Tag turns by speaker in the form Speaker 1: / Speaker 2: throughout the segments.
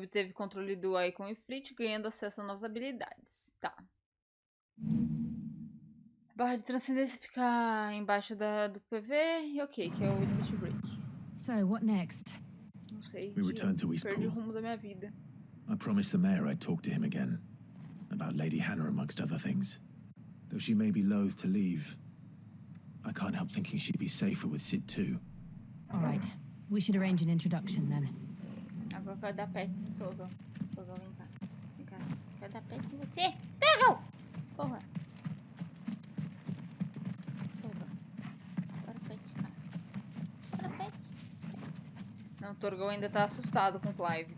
Speaker 1: obteve controle do Icon Ifrit, ganhando acesso a novas habilidades. Tá. Barra de transcendência fica embaixo do PV. E ok, que é o Limit Break.
Speaker 2: So, what next?
Speaker 1: Não sei.
Speaker 3: We return to
Speaker 1: Perdi o
Speaker 3: Eastpool.
Speaker 1: rumo da minha vida.
Speaker 3: I promised the mayor I'd talk to him again. About Lady Hannah, amongst other things. Though she may be loath to leave, I can't help thinking she'd be safer with Sid too.
Speaker 2: All right. We should arrange an introduction then.
Speaker 1: Agora eu quero dar pé no Torgal. Torgal, vem cá. Vem cá. Quero dar pé com você. Torgal! Porra. Torgal. Bora pet, cara. Bora pet. Não, o Torgal ainda tá assustado com o Clive.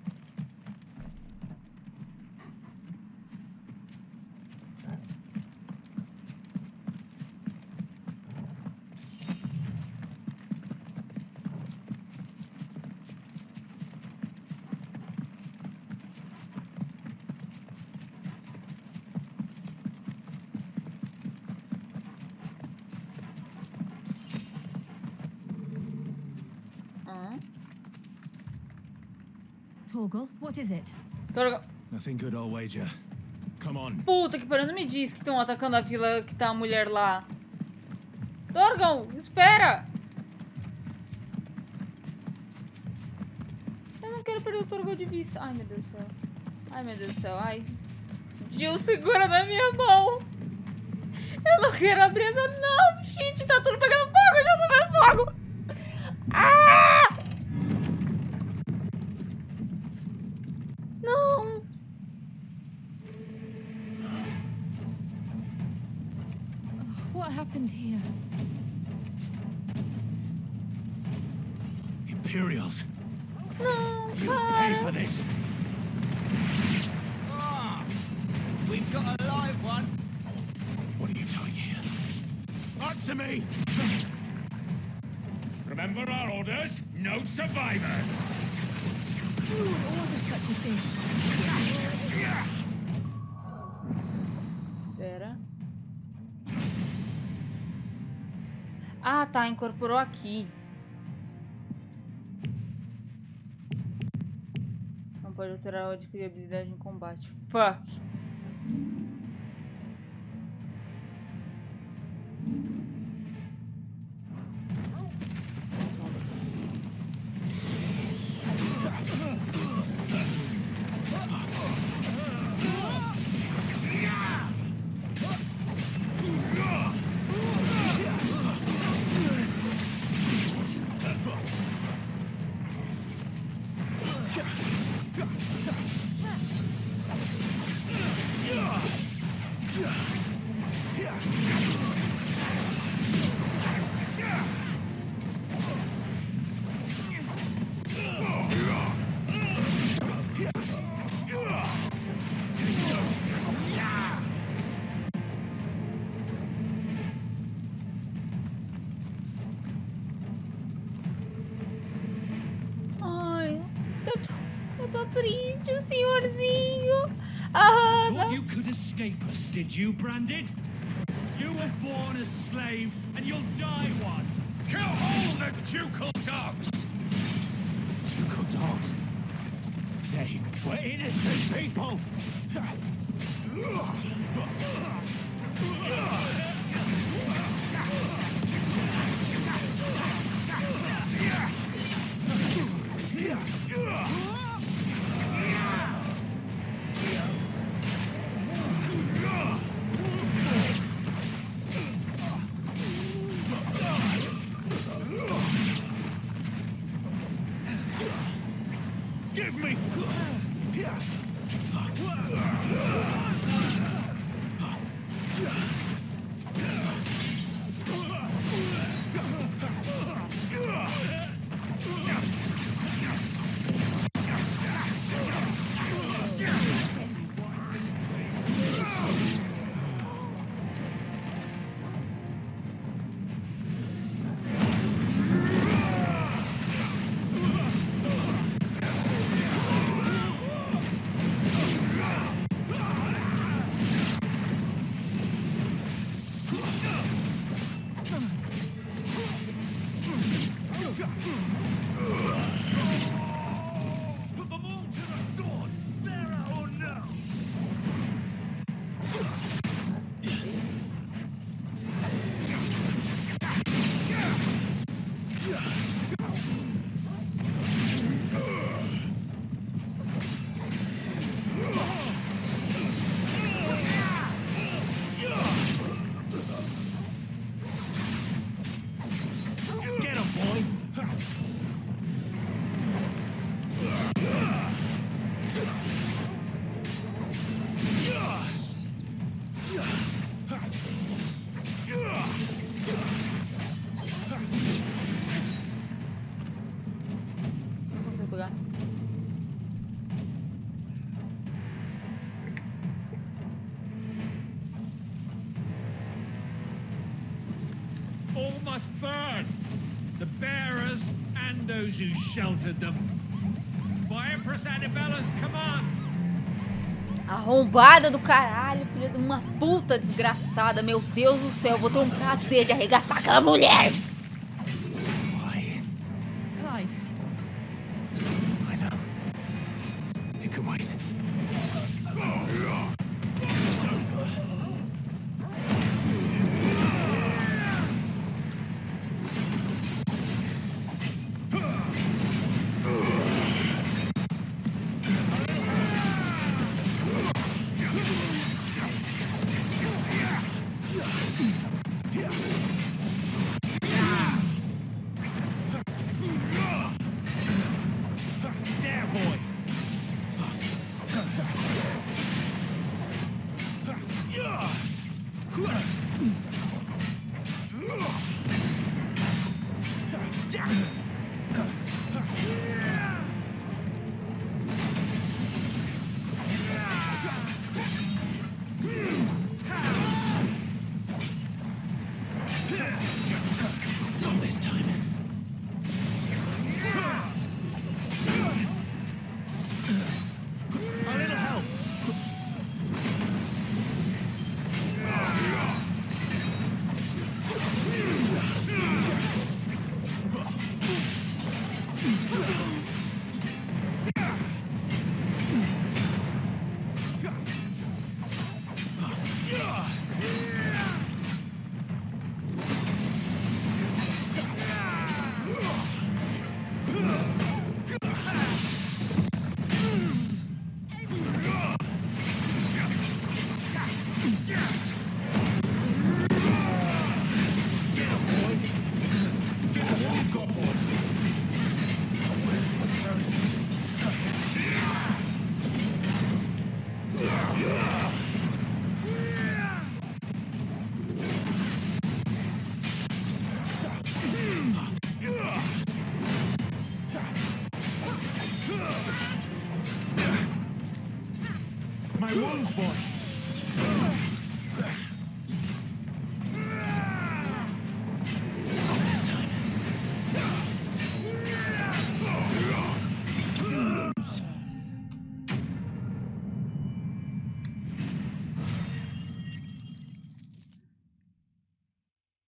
Speaker 2: Torgal, what is it?
Speaker 1: Torgal.
Speaker 3: Nothing good, I'll wager. Come on.
Speaker 1: Puta que pariu, não me diz que estão atacando a vila que tá a mulher lá. Torgal, espera! Eu não quero perder o Torgal de vista. Ai, meu Deus do céu. Ai, meu Deus do céu. Ai. Jill, segura na minha mão. Eu não quero abrir essa... Não, gente, tá tudo pegando fogo. Eu já tô vendo fogo. Ah! Não.
Speaker 2: What happened here?
Speaker 3: Imperials.
Speaker 1: Não,
Speaker 3: You pay for
Speaker 1: cara.
Speaker 3: this.
Speaker 4: We've got a live one.
Speaker 3: What are you doing here? Answer me!
Speaker 4: Remember our orders? No survivors.
Speaker 2: Who would order such a thing?
Speaker 1: Pera. Ah, tá. Incorporou aqui. Não pode alterar ou adquirir habilidade em combate. Fuck. Eu tô triste, o senhorzinho. Ah,
Speaker 4: Thought you could escape us, did you, Branded? You were born a slave, and you'll die one. Kill all the ducal dogs!
Speaker 3: Ducal dogs. They were innocent people. Give me.
Speaker 4: all must burn. The bearers and those who sheltered them. By Empress Annabella's command.
Speaker 1: Arrombada do caralho, filha de uma puta desgraçada. Meu Deus do céu, eu vou ter um prazer de arregaçar aquela mulher.
Speaker 2: Clive.
Speaker 3: I know. It can wait. Not this time. A little help. My wounds, boy. Not this time.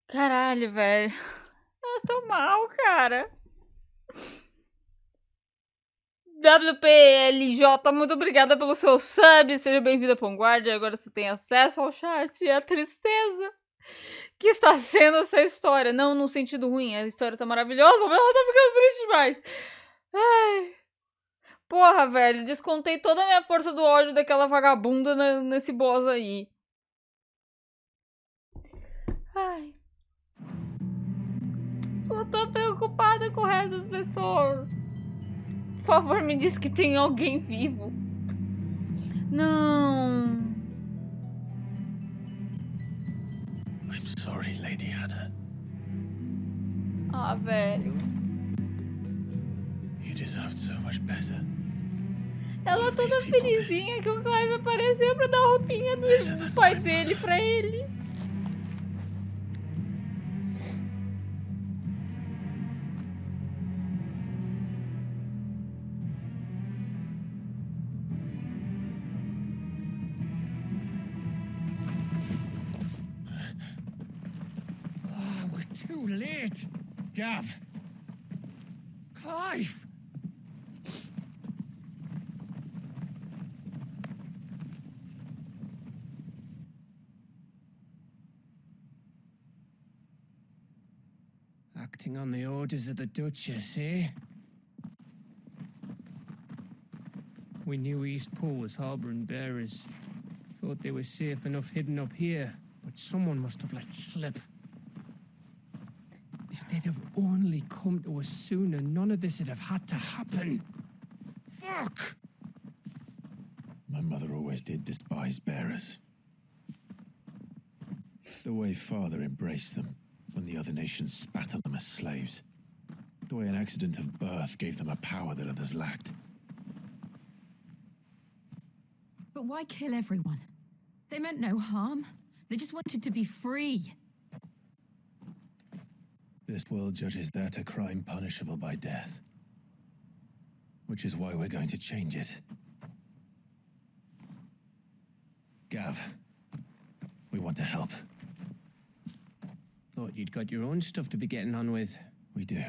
Speaker 1: Caralho, velho. Eu tô mal, cara. WPLJ, muito obrigada pelo seu sub. Seja bem-vinda para Guardia. Agora você tem acesso ao chat e a tristeza que está sendo essa história. Não no sentido ruim, a história tá maravilhosa, mas ela tá ficando triste demais. Ai. Porra, velho, descontei toda a minha força do ódio daquela vagabunda nesse boss aí. Ai. Eu tô preocupada com o resto das pessoas. Por favor, me diz que tem alguém vivo. Não.
Speaker 3: I'm sorry, Lady Hannah.
Speaker 1: Ah, velho.
Speaker 3: You deserved so much better.
Speaker 1: Ela toda felizinha que o Clive apareceu pra dar a roupinha do pai dele pra ele.
Speaker 4: Too late. Gav. Clive.
Speaker 5: Acting on the orders of the Duchess, eh? We knew East Pool was harboring bearers. Thought they were safe enough hidden up here, but someone must have let slip. If they'd have only come to us sooner, none of this would have had to happen. Fuck!
Speaker 3: My mother always did despise bearers. The way Father embraced them when the other nations spat on them as slaves. The way an accident of birth gave them a power that others lacked.
Speaker 2: But why kill everyone? They meant no harm. They just wanted to be free.
Speaker 3: This world judges that a crime punishable by death. Which is why we're going to change it. Gav, we want to help.
Speaker 5: Thought you'd got your own stuff to be getting on with.
Speaker 3: We do.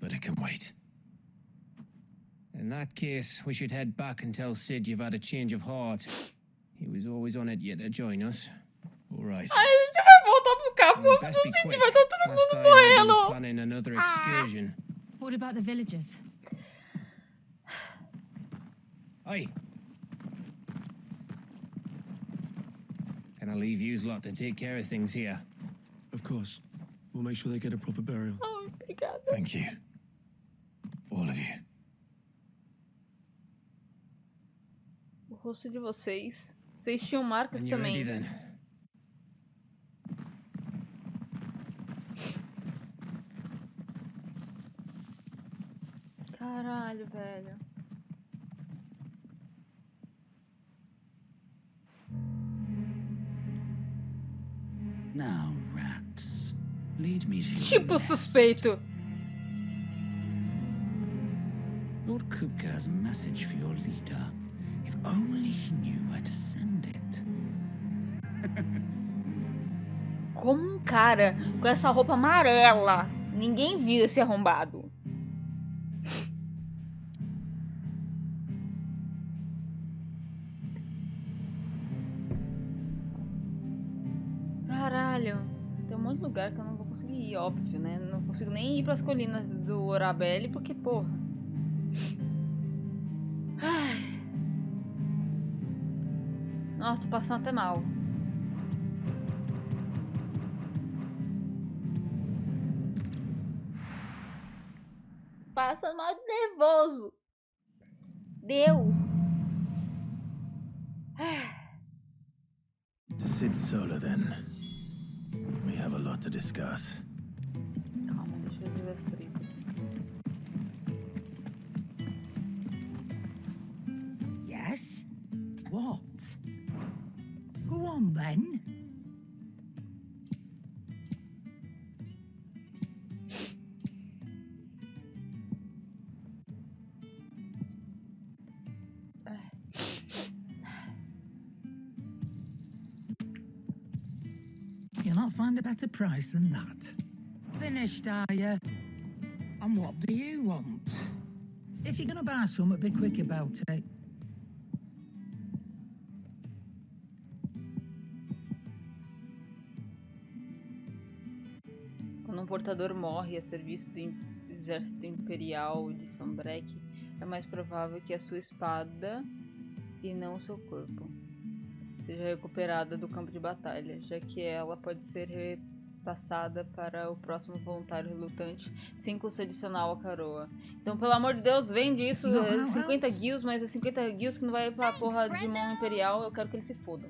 Speaker 3: But it can wait.
Speaker 5: In that case, we should head back and tell Sid you've had a change of heart. He was always on it yet to join us.
Speaker 3: All right.
Speaker 1: Ai, a gente vai voltar pro cafofo
Speaker 5: Best
Speaker 1: do
Speaker 5: be
Speaker 1: Cid,
Speaker 5: quick.
Speaker 1: vai estar todo
Speaker 5: Last
Speaker 1: mundo
Speaker 5: I heard, he was
Speaker 1: morrendo.
Speaker 5: planning another excursion.
Speaker 2: What about the villagers?
Speaker 5: Aye. Can I leave yous lot to take care of things here?
Speaker 6: Of course. We'll make sure they get a proper burial.
Speaker 1: Ai, obrigada.
Speaker 3: Thank you. All of you.
Speaker 1: O rosto de vocês. Vocês tinham marcas
Speaker 5: And you're
Speaker 1: também.
Speaker 5: ready then.
Speaker 1: Caralho, velho.
Speaker 7: Now, rats, lead me to your
Speaker 1: Tipo
Speaker 7: nest.
Speaker 1: suspeito.
Speaker 7: Lord Kupka has a message for your leader. If only he knew where to send it.
Speaker 1: Como um cara com essa roupa amarela. Ninguém viu esse arrombado. Caralho. Tem um monte de lugar que eu não vou conseguir ir, óbvio, né? Não consigo nem ir pras colinas do Orabelle, porque, porra. Ai. Nossa, tô passando até mal. Passando mal de nervoso. Deus.
Speaker 3: To Sid Solar, then. We have a lot to discuss.
Speaker 1: Calma, deixa eu resolver as tretas.
Speaker 2: Yes? What? Go on then. You'll not find a better price than that. Finished, are you? And what do you want? If you're gonna buy something, be quick about it.
Speaker 1: Quando um portador morre a serviço do exército imperial de Sombrek, é mais provável que a sua espada, e não o seu corpo, seja recuperada do campo de batalha, já que ela pode ser repassada para o próximo voluntário relutante sem custo adicional à coroa. Então, pelo amor de Deus, vende isso, 50 guilds, mas é 50 guilds que não vai pra porra de mão imperial, eu quero que eles se fodam.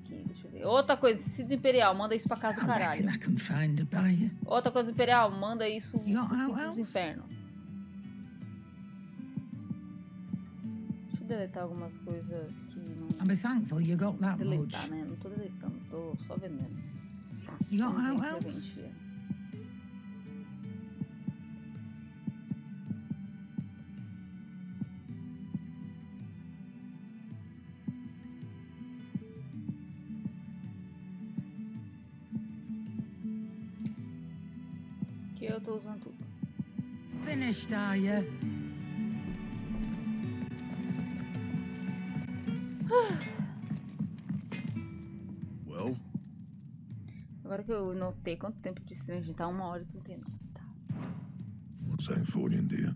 Speaker 1: Aqui, deixa eu ver. Outra coisa, Cid Imperial, manda isso pra casa do
Speaker 2: I
Speaker 1: caralho.
Speaker 2: reckon I can find a buyer.
Speaker 1: Outra coisa imperial, manda isso
Speaker 2: You got how
Speaker 1: pros
Speaker 2: else?
Speaker 1: infernos. Deixa eu deletar algumas coisas que não...
Speaker 2: I'll be thankful you got that much.
Speaker 1: Deletar, né? Não tô deletando, tô só vendendo.
Speaker 2: You got how
Speaker 1: Vende,
Speaker 2: else?
Speaker 1: vende. Que eu tô usando tudo.
Speaker 2: Finished, are you?
Speaker 6: Well,
Speaker 1: Agora que eu notei quanto tempo de stream, a gente tá 1h39. Tá.
Speaker 6: what's that for you, dear?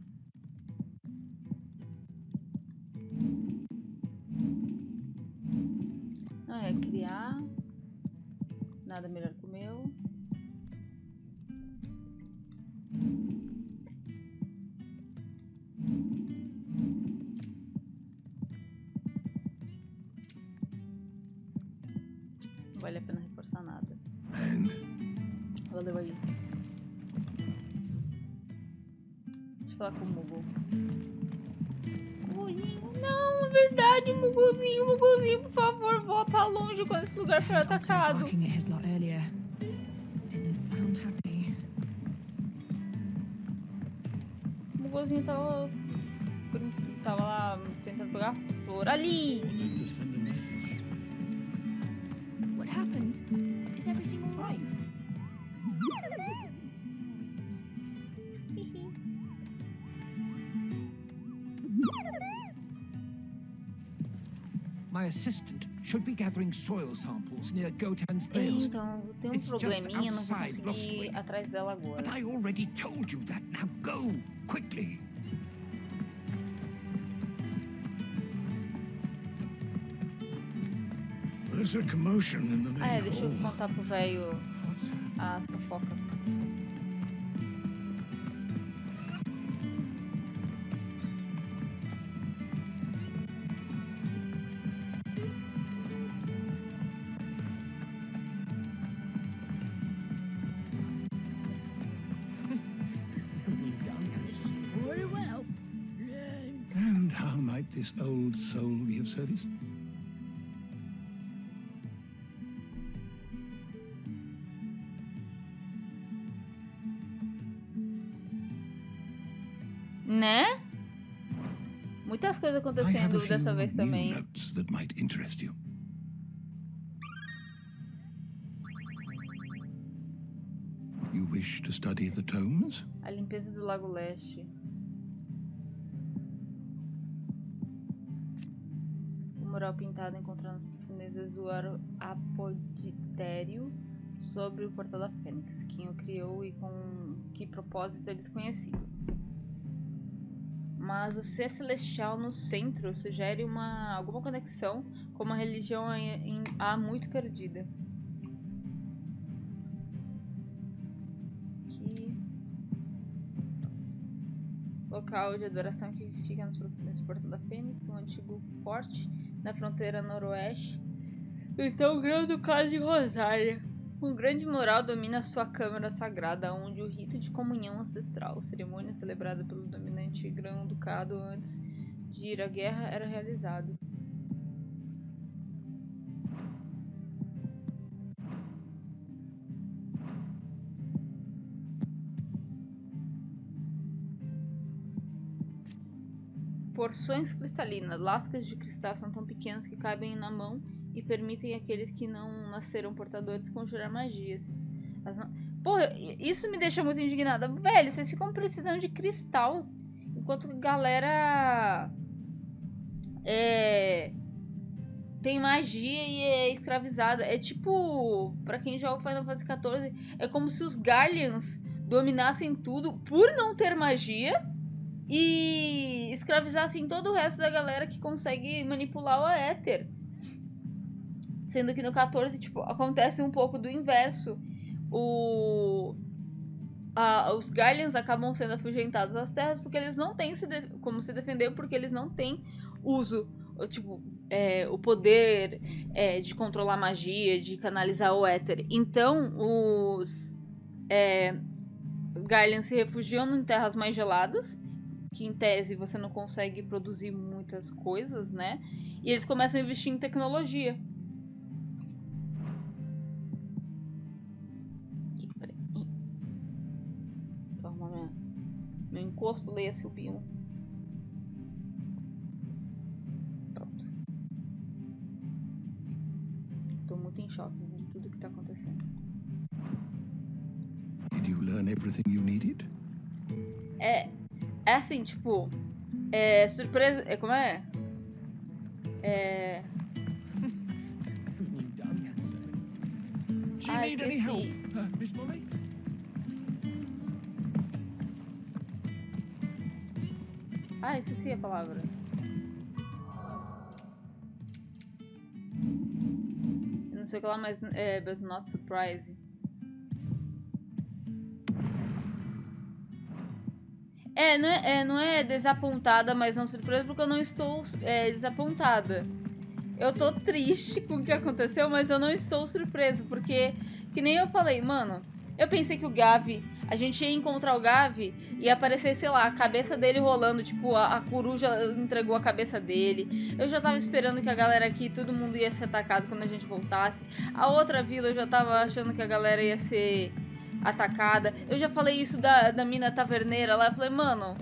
Speaker 1: Ah, é criar. Nada melhor que o meu. Não vale a pena reforçar nada.
Speaker 6: And
Speaker 1: Valeu aí. Deixa eu falar com o Mugu. Muguzinho, não, é verdade, Muguzinho, Muguzinho, por favor, voa pra longe quando esse lugar for atacado.
Speaker 2: Barking at his lot earlier. Didn't
Speaker 8: sound happy.
Speaker 1: O golzinho tava lá tentando pegar flor ali.
Speaker 6: Wanted to send a message.
Speaker 8: What happened? Is everything all right?
Speaker 9: My assistant should be gathering soil samples near Gotan's bales.
Speaker 1: Então, tem um probleminha, não vou conseguir ir atrás dela agora.
Speaker 9: But I already told you that. Now go, quickly.
Speaker 6: There's a commotion in the main
Speaker 1: Deixa eu
Speaker 6: hall.
Speaker 1: contar pro velho as fofocas.
Speaker 8: Very well.
Speaker 6: And how might this old soul be of service?
Speaker 1: Né? Muitas coisas
Speaker 6: I have
Speaker 1: acontecendo
Speaker 6: a few
Speaker 1: dessa vez
Speaker 6: new
Speaker 1: também.
Speaker 6: notes that might interest you. You wish to study the tomes?
Speaker 1: A limpeza do Lago Leste. O mural pintado encontrando as profundezas do apoditério sobre o portal da Fênix. Quem o criou e com que propósito é desconhecido. Mas o ser celestial no centro sugere alguma conexão com uma religião há muito perdida. Que local de adoração que fica nesse portal da Fênix, um antigo forte na fronteira noroeste. Então, o grande ducado de Rosária. Um grande mural domina sua câmara sagrada, onde o rito de comunhão ancestral, cerimônia celebrada pelo dominante grão-ducado antes de ir à guerra, era realizado. Porções cristalinas. Lascas de cristal são tão pequenas que cabem na mão e permitem àqueles que não nasceram portadores conjurar magias. Porra, isso me deixa muito indignada. Velho, vocês ficam precisando de cristal, enquanto a galera tem magia e é escravizada. É tipo, pra quem joga Final Fantasy XIV, é como se os Guardians dominassem tudo por não ter magia e escravizassem todo o resto da galera que consegue manipular o éter. Sendo que no 14, tipo, acontece um pouco do inverso. Os Guardians acabam sendo afugentados às terras porque eles não têm como se defender, porque eles não têm uso, tipo, o poder de controlar magia, de canalizar o éter. Então, os Guardians se refugiam em terras mais geladas, que em tese você não consegue produzir muitas coisas, né? E eles começam a investir em tecnologia. Meu encosto, leia-se o bioma. Pronto. Tô muito em choque de tudo que tá acontecendo.
Speaker 6: Did you learn everything you needed?
Speaker 1: É assim, tipo, surpresa, como é?
Speaker 4: Do you need any help, Miss Molly?
Speaker 1: Esqueci a palavra. Eu não sei o que lá, mas but not surprise. Não é desapontada, mas não surpresa, porque eu não estou desapontada. Eu tô triste com o que aconteceu, mas eu não estou surpresa, porque, que nem eu falei, mano, eu pensei que o Gavi, a gente ia encontrar o Gavi e ia aparecer, sei lá, a cabeça dele rolando, tipo, a coruja entregou a cabeça dele. Eu já tava esperando que a galera aqui, todo mundo ia ser atacado quando a gente voltasse. A outra vila eu já tava achando que a galera ia ser atacada. Eu já falei isso da mina taverneira lá. Eu falei, mano,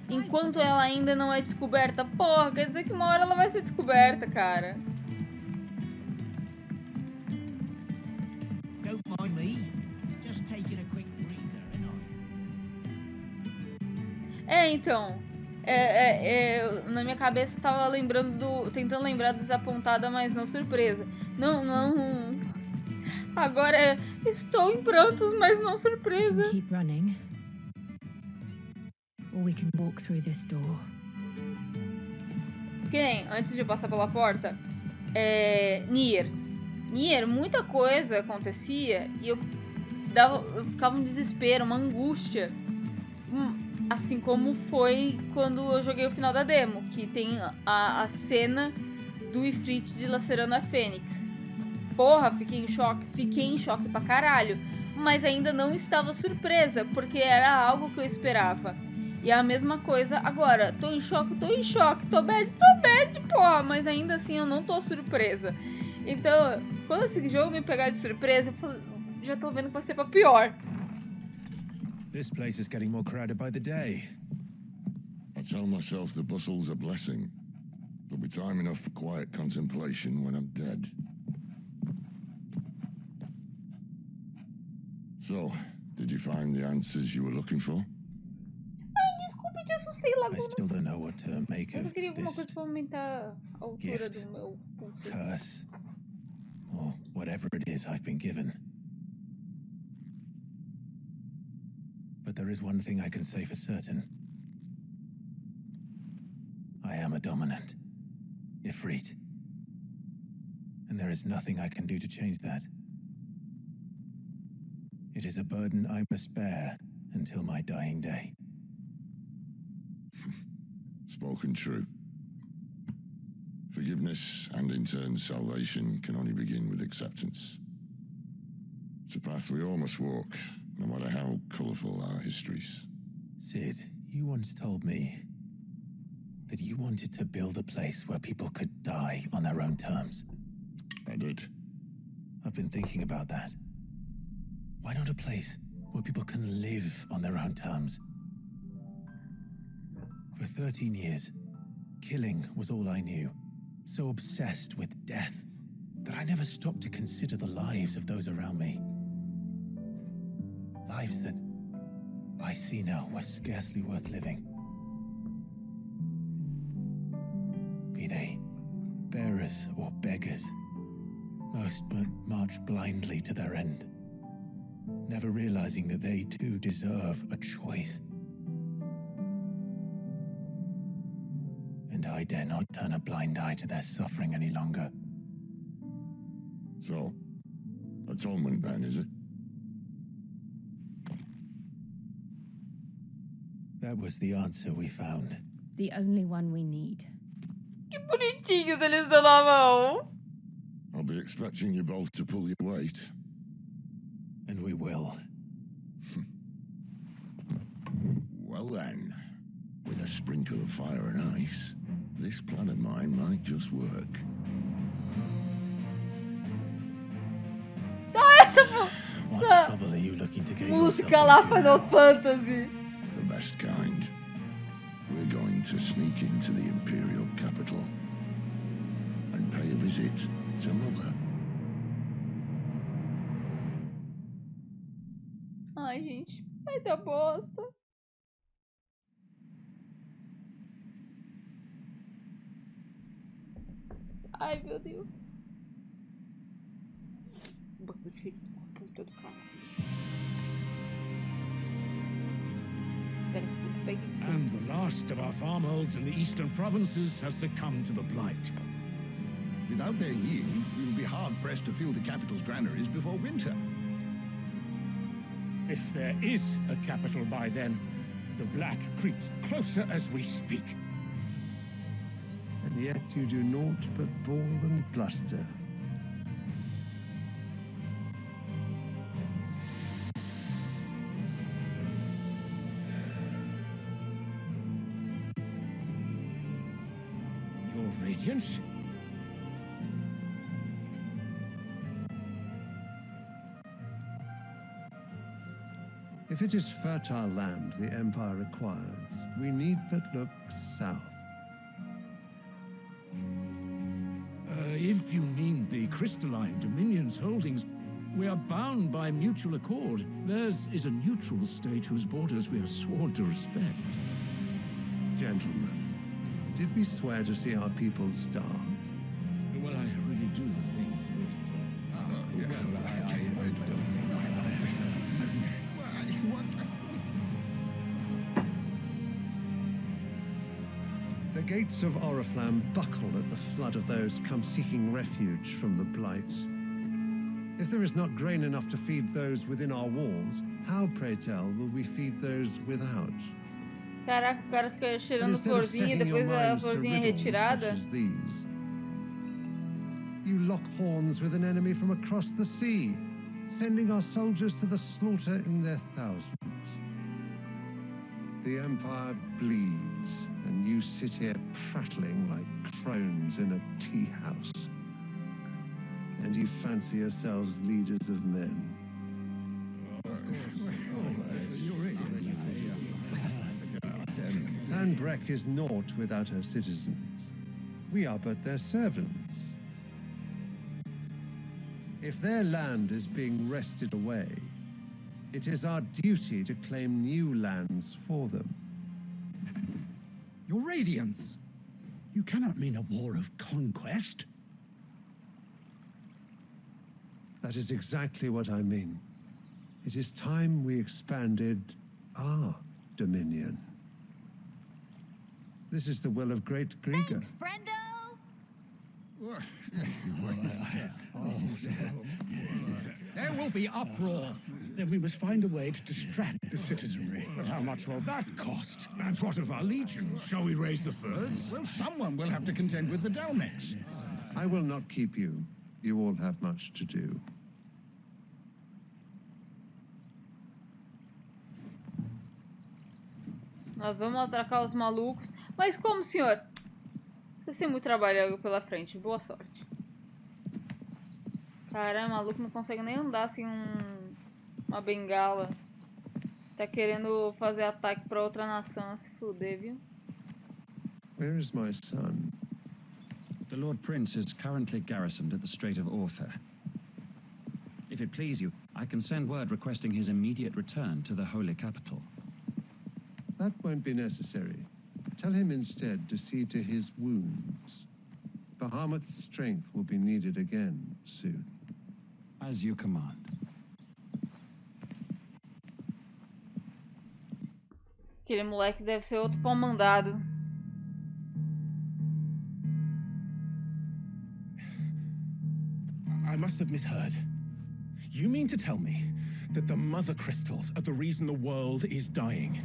Speaker 1: enquanto ela ainda não é descoberta, porra, quer dizer que uma hora ela vai ser descoberta, cara.
Speaker 2: Don't mind me. Just taking a quick breather,
Speaker 1: Então. Na minha cabeça tava lembrando tentando lembrar dos apontada, mas não surpresa. Não. Agora estou em prantos, mas não surpresa.
Speaker 8: Keep running. Or we can walk through this door.
Speaker 1: Quem? Antes de eu passar pela porta, Nier, muita coisa acontecia e eu ficava um desespero, uma angústia. Assim como foi quando eu joguei o final da demo, que tem a cena do Ifrit dilacerando a Fênix. Porra, fiquei em choque pra caralho. Mas ainda não estava surpresa, porque era algo que eu esperava. E é a mesma coisa agora. Tô em choque. Tô bad, porra. Mas ainda assim eu não tô surpresa. Então, quando esse jogo me pegar de surpresa, eu já tô vendo que vai ser pra pior.
Speaker 3: This place is getting more crowded by the day.
Speaker 10: I tell myself the bustle's a blessing. There'll be time enough for quiet contemplation when I'm dead. So, did you find the answers you were looking for?
Speaker 1: Ai, desculpe, te assustei, Laguna.
Speaker 3: I still don't know what to make
Speaker 1: Eu
Speaker 3: of
Speaker 1: só queria alguma
Speaker 3: this
Speaker 1: coisa pra aumentar a altura
Speaker 3: gift,
Speaker 1: do meu pulso.
Speaker 3: curse, or whatever it is I've been given. But there is one thing I can say for certain. I am a dominant, Ifrit. And there is nothing I can do to change that. It is a burden I must bear until my dying day.
Speaker 10: Spoken true. Forgiveness and in turn salvation can only begin with acceptance. It's a path we all must walk, no matter how colourful our histories.
Speaker 3: Sid, you once told me that you wanted to build a place where people could die on their own terms.
Speaker 10: I did.
Speaker 3: I've been thinking about that. Why not a place where people can live on their own terms? For 13 years, killing was all I knew. So obsessed with death that I never stopped to consider the lives of those around me. Lives that I see now were scarcely worth living. Be they bearers or beggars, most march blindly to their end, never realizing that they too deserve a choice. And I dare not turn a blind eye to their suffering any longer.
Speaker 10: So, atonement then, is it?
Speaker 3: That was the answer we found.
Speaker 8: The only one we need.
Speaker 1: Que bonitinhos eles dão na mão.
Speaker 10: I'll be expecting you both to pull your weight.
Speaker 3: And we will.
Speaker 10: Well then, with a sprinkle of fire and ice, this plan of mine might just work.
Speaker 3: What trouble are you looking to get
Speaker 1: música lá Final Fantasy.
Speaker 10: The best kind. We're going to sneak into the Imperial capital and pay a visit to Mother.
Speaker 1: Ai, gente, vai dar bosta. Ai, meu Deus. Puta do caralho. Espera que pegue.
Speaker 4: And the last of our farmholds in the eastern provinces has succumbed to the blight.
Speaker 6: Without their yield, we will be hard-pressed to fill the capital's granaries before winter.
Speaker 4: If there is a capital by then, the black creeps closer as we speak.
Speaker 6: And yet you do naught but bawl and bluster.
Speaker 4: Your Radiance?
Speaker 11: If it is fertile land the Empire requires, we need but look south.
Speaker 9: If you mean the crystalline Dominion's holdings, we are bound by mutual accord. Theirs is a neutral state whose borders we have sworn to respect.
Speaker 11: Gentlemen, did we swear to see our people starve?
Speaker 9: Well, I really do think
Speaker 11: The gates of Oriflamme buckle at the flood of those come seeking refuge from the Blight. If there is not grain enough to feed those within our walls, how, pray tell, will we feed those without?
Speaker 1: Caraca, o cara fica cheirando
Speaker 11: Instead of
Speaker 1: florzinha,
Speaker 11: setting your
Speaker 1: depois a
Speaker 11: minds to
Speaker 1: florzinha é
Speaker 11: riddles
Speaker 1: retirada.
Speaker 11: such as these, you lock horns with an enemy from across the sea, sending our soldiers to the slaughter in their thousands. The Empire bleeds, and you sit here prattling like crones in a tea house. And you fancy yourselves leaders of men. Sanbreque is naught without her citizens. We are but their servants. If their land is being wrested away, it is our duty to claim new lands for them.
Speaker 12: Your Radiance! You cannot mean a war of conquest.
Speaker 11: That is exactly what I mean. It is time we expanded our dominion. This is the will of great Griga.
Speaker 13: Thanks, friendo!
Speaker 12: There will be uproar. Then we must find a way to distract the citizenry.
Speaker 9: But how much will that cost? And what of our legions? Shall we raise the furs?
Speaker 6: Well, someone will have to contend with the Dalmex.
Speaker 11: I will not keep you. You all have much to do.
Speaker 1: Nós vamos atracar os malucos. Mas como, senhor? Vocês têm muito trabalho pela frente. Boa sorte. Caramba, maluco não consegue nem andar sem uma bengala. Tá querendo fazer ataque pra outra nação. Se fuder, viu?
Speaker 11: Where is my son?
Speaker 14: The Lord Prince is currently garrisoned at the Strait of Arthur. If it please you, I can send word requesting his immediate return to the Holy Capital.
Speaker 11: That won't be necessary. Tell him instead to see to his wounds. Bahamut's strength will be needed again soon.
Speaker 14: As you command.
Speaker 1: Aquele moleque deve ser outro pau mandado.
Speaker 15: I must have misheard. You mean to tell me that the mother crystals are the reason the world is dying?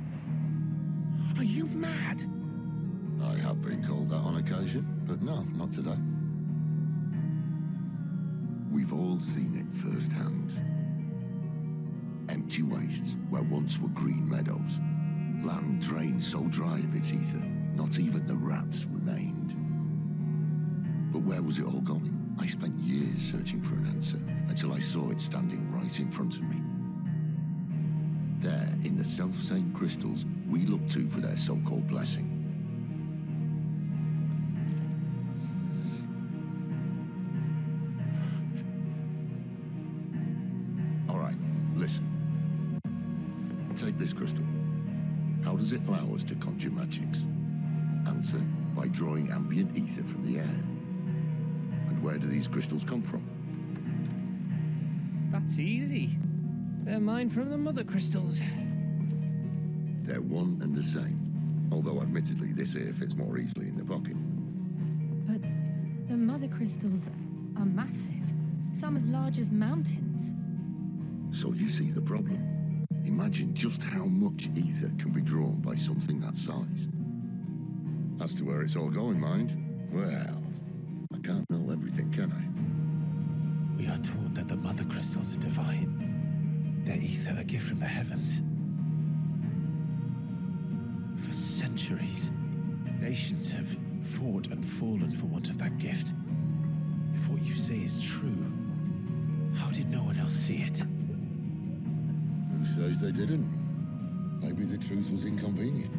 Speaker 15: Are you mad?
Speaker 10: I have been called that on occasion, but no, not today. We've all seen it firsthand. Empty wastes where once were green meadows. Land drained so dry of its ether, not even the rats remained. But where was it all going? I spent years searching for an answer, until I saw it standing right in front of me. There, in the self-same crystals we look to for their so-called blessing. All right, listen. Take this crystal. How does it allow us to conjure magics? Answer, by drawing ambient ether from the air. And where do these crystals come from?
Speaker 5: That's easy. They're mine from the mother crystals.
Speaker 10: They're one and the same. Although admittedly this here fits more easily in the pocket.
Speaker 16: But the mother crystals are massive. Some as large as mountains.
Speaker 10: So you see the problem. Imagine just how much ether can be drawn by something that size. As to where it's all going, mind, well, I can't know everything, can I?
Speaker 3: We are taught that the mother crystals are divine. Their ether a gift from the heavens. For centuries, nations have fought and fallen for want of that gift. If what you say is true, how did no one else see it?
Speaker 10: And
Speaker 6: truth says they didn't. Maybe the truth was inconvenient.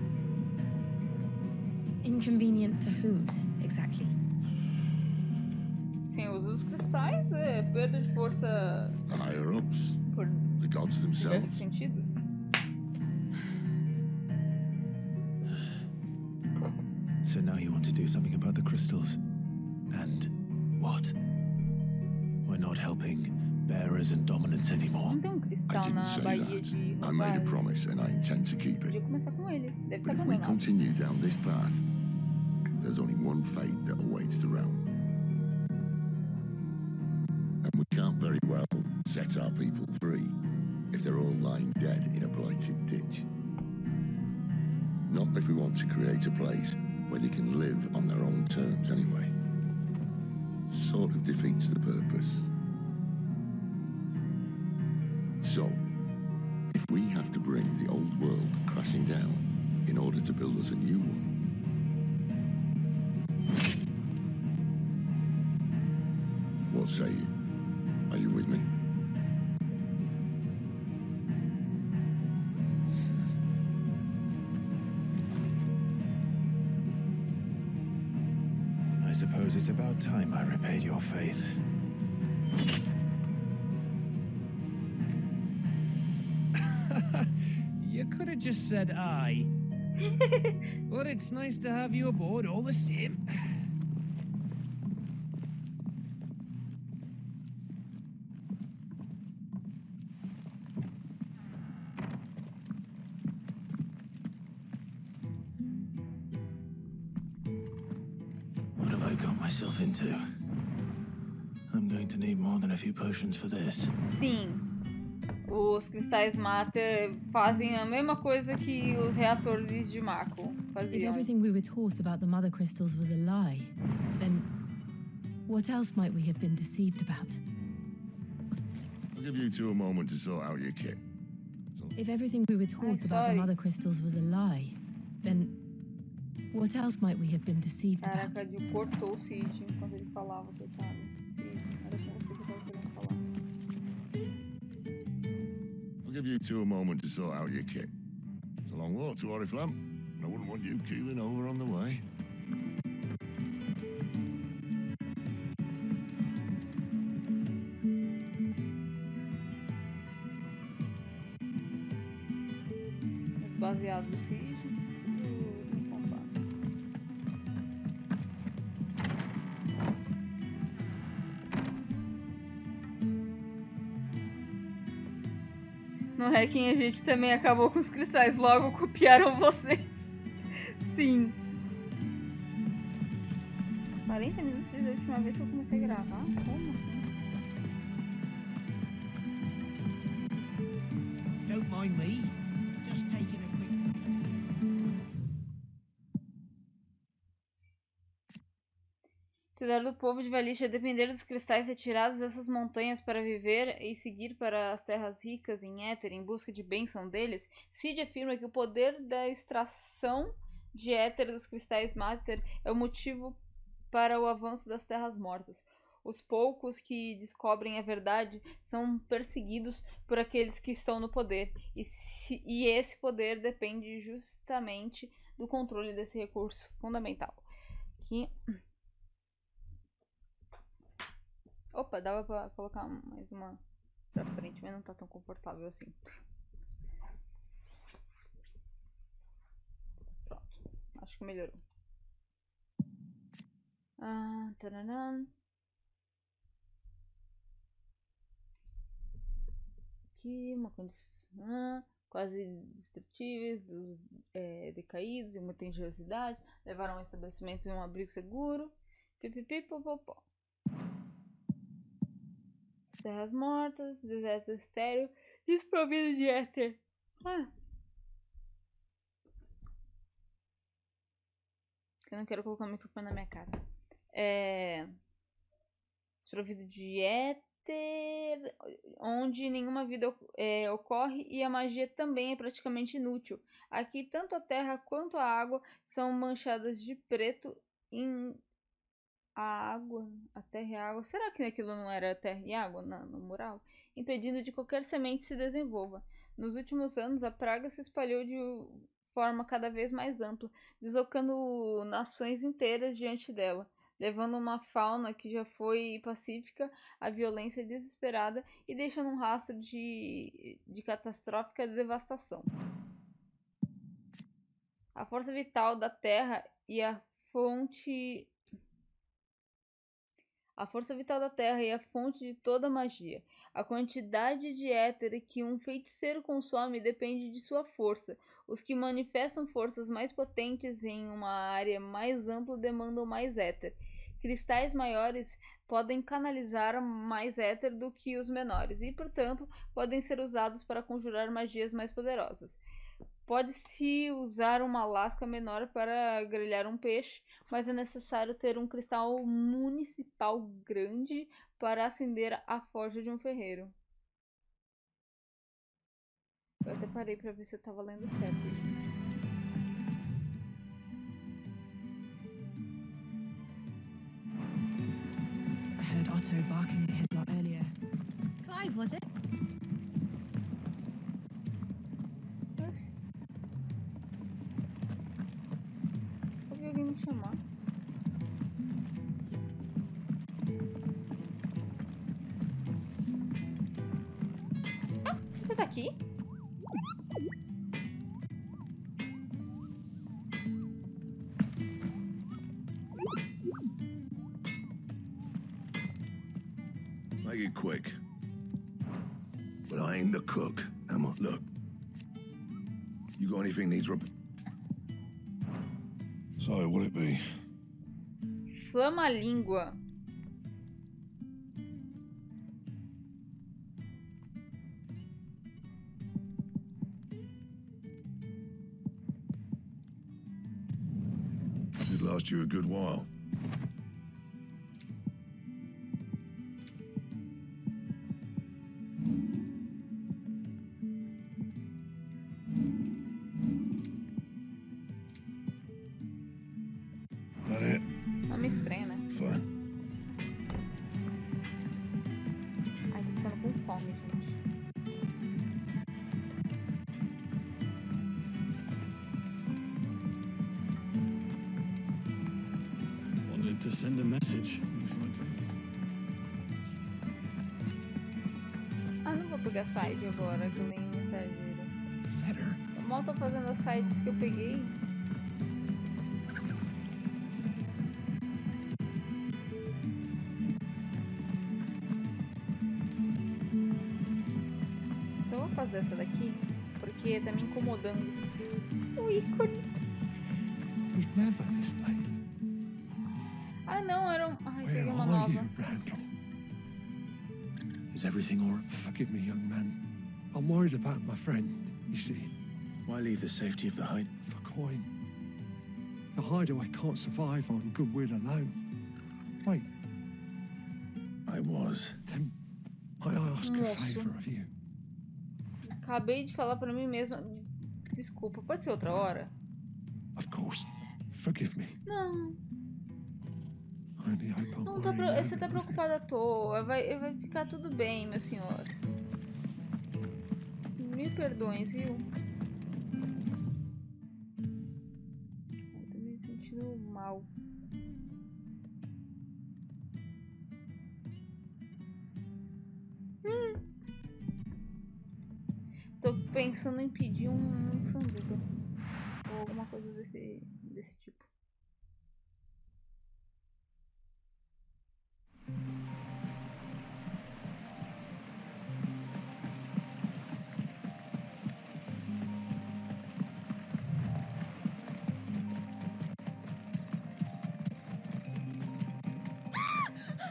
Speaker 16: Inconvenient to whom, exactly?
Speaker 1: Sim, o uso dos cristais é perda de força
Speaker 6: The higher ups,
Speaker 1: por
Speaker 6: the gods
Speaker 1: diversos
Speaker 6: themselves.
Speaker 1: sentidos.
Speaker 3: So now you want to do something about the crystals. And what? We're not helping bearers and dominants anymore.
Speaker 1: Não tem um
Speaker 6: I
Speaker 1: cristal
Speaker 6: didn't
Speaker 1: na
Speaker 6: say
Speaker 1: Baía
Speaker 6: that.
Speaker 1: de
Speaker 6: I made a
Speaker 1: Rosário?
Speaker 6: promise and I intend to keep it.
Speaker 1: Podia começar com ele. Deve
Speaker 6: But
Speaker 1: estar
Speaker 6: if we
Speaker 1: abandonado.
Speaker 6: continue down this path, there's only one fate that awaits the realm. And we can't very well set our people free if they're all lying dead in a blighted ditch. Not if we want to create a place where they can live on their own terms anyway. Sort of defeats the purpose. So, if we have to bring the old world crashing down in order to build us a new one, what say you? Are you with me?
Speaker 3: I suppose it's about time I repaid your faith.
Speaker 5: You could have just said aye. But it's nice to have you aboard all the same.
Speaker 3: What have I got myself into? I'm going to need more than a few potions for this.
Speaker 1: Sim. Os cristais Mater fazem a mesma coisa que os reatores de Mako
Speaker 16: If
Speaker 1: faziam.
Speaker 16: everything we were taught about the mother crystals was a lie, then what else might we have been deceived about?
Speaker 6: I'll give you two a moment to sort out your kit.
Speaker 16: If everything we were taught about the mother crystals was a lie, then what else might we have been deceived about?
Speaker 1: Caraca, Jill cortou o Cid enquanto ele falava, coitado. Cid, era com você que eu tava querendo falar.
Speaker 6: I'll give you two a moment to sort out your kit. It's a long walk to Oriflamme, and I wouldn't want you keeling over on the way.
Speaker 1: Os baseados do Cid. Safado. No Hacking a gente também acabou com os cristais, logo copiaram vocês. Sim. 40 minutos desde a última vez que eu comecei a gravar? Como assim?
Speaker 2: Don't mind me. Just taking a quick...
Speaker 1: Cuidar do povo de Valisha depender dos cristais retirados dessas montanhas para viver e seguir para as terras ricas em éter em busca de bênção deles, Cid afirma que o poder da extração de éter dos cristais Mater é o motivo para o avanço das terras mortas. Os poucos que descobrem a verdade são perseguidos por aqueles que estão no poder, e esse poder depende justamente do controle desse recurso fundamental. Que... Opa, dava pra colocar mais uma pra frente, mas não tá tão confortável assim. Pronto, acho que melhorou. Tararam. Aqui, uma condição. Quase destrutíveis, dos decaídos e muita engenhosidade. Levaram ao estabelecimento em um abrigo seguro. Pipipipopopó. Terras mortas, deserto estéreo, desprovido de éter. Eu não quero colocar o microfone na minha cara. Desprovido de éter, onde nenhuma vida ocorre e a magia também é praticamente inútil. Aqui, tanto a terra quanto a água são manchadas de preto em... A água, a terra e a água. Será que aquilo não era terra e água no mural? Impedindo de qualquer semente se desenvolva. Nos últimos anos, a praga se espalhou de forma cada vez mais ampla, deslocando nações inteiras diante dela, levando uma fauna que já foi pacífica à violência desesperada e deixando um rastro de catastrófica devastação. A força vital da Terra e a fonte de toda magia. A quantidade de éter que um feiticeiro consome depende de sua força. Os que manifestam forças mais potentes em uma área mais ampla demandam mais éter. Cristais maiores podem canalizar mais éter do que os menores e, portanto, podem ser usados para conjurar magias mais poderosas. Pode-se usar uma lasca menor para grelhar um peixe, mas é necessário ter um cristal municipal grande para acender a forja de um ferreiro. Eu até parei para ver se eu estava lendo certo.
Speaker 16: I heard Otto barking at his lot earlier.
Speaker 8: Clive, was it?
Speaker 1: Ouvi alguém me chamar. Ah, você tá aqui?
Speaker 10: Make it quick. But I ain't the cook, Emma. Look. You got anything needs So, what'll it be?
Speaker 1: Flama-língua.
Speaker 10: It'd last you a good while. That it?
Speaker 1: Uma estranha, né?
Speaker 10: Fine.
Speaker 1: Ai, tô ficando com fome, gente.
Speaker 15: Wanted to send a message, most likely.
Speaker 1: Ah, não vou pegar side agora, que eu nem mensageiro. Eu mal tô fazendo as sides que eu peguei. Só vou fazer essa daqui, porque tá me incomodando. O ícone.
Speaker 6: It's never this late.
Speaker 1: Ah, não, era um... Ai,
Speaker 6: Where
Speaker 1: peguei uma
Speaker 6: are
Speaker 1: nova.
Speaker 6: you, Randall?
Speaker 3: Is everything all right?
Speaker 6: Forgive me, young man. I'm worried about my friend, you see.
Speaker 3: Why leave the safety of the hide?
Speaker 6: For coin. The hideaway can't survive on goodwill alone. Wait.
Speaker 3: I was.
Speaker 6: Then I ask a favor of you.
Speaker 1: Acabei de falar pra mim mesma. Desculpa, pode ser outra hora?
Speaker 6: Of course. Forgive me.
Speaker 1: Não.
Speaker 6: I only hope I'm
Speaker 1: Não tá você tá preocupado à toa. Vai ficar tudo bem, meu senhor. Mil perdões, viu? Eu tô me sentindo mal. Tô pensando em pedir um sanduíche. Ou alguma coisa desse tipo.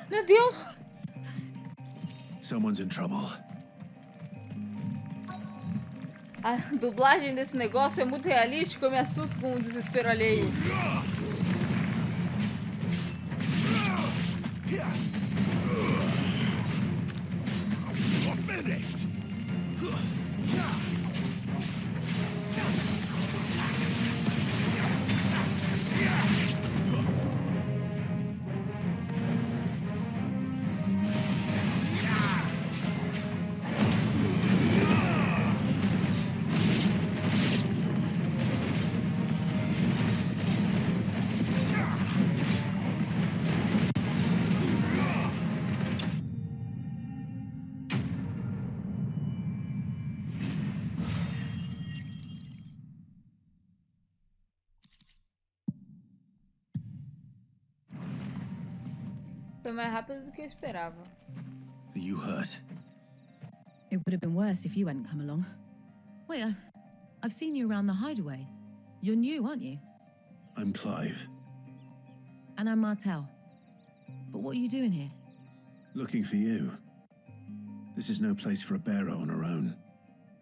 Speaker 1: Meu Deus!
Speaker 3: Someone's in trouble.
Speaker 1: A dublagem desse negócio é muito realística, eu me assusto com o desespero alheio. Foi mais rápido do que eu esperava.
Speaker 3: Are you hurt?
Speaker 16: It would have been worse if you hadn't come along. Wait, I've seen you around the hideaway. You're new, aren't you?
Speaker 3: I'm Clive.
Speaker 16: And I'm Martel. But what are you doing here?
Speaker 3: Looking for you. This is no place for a bearer on her own.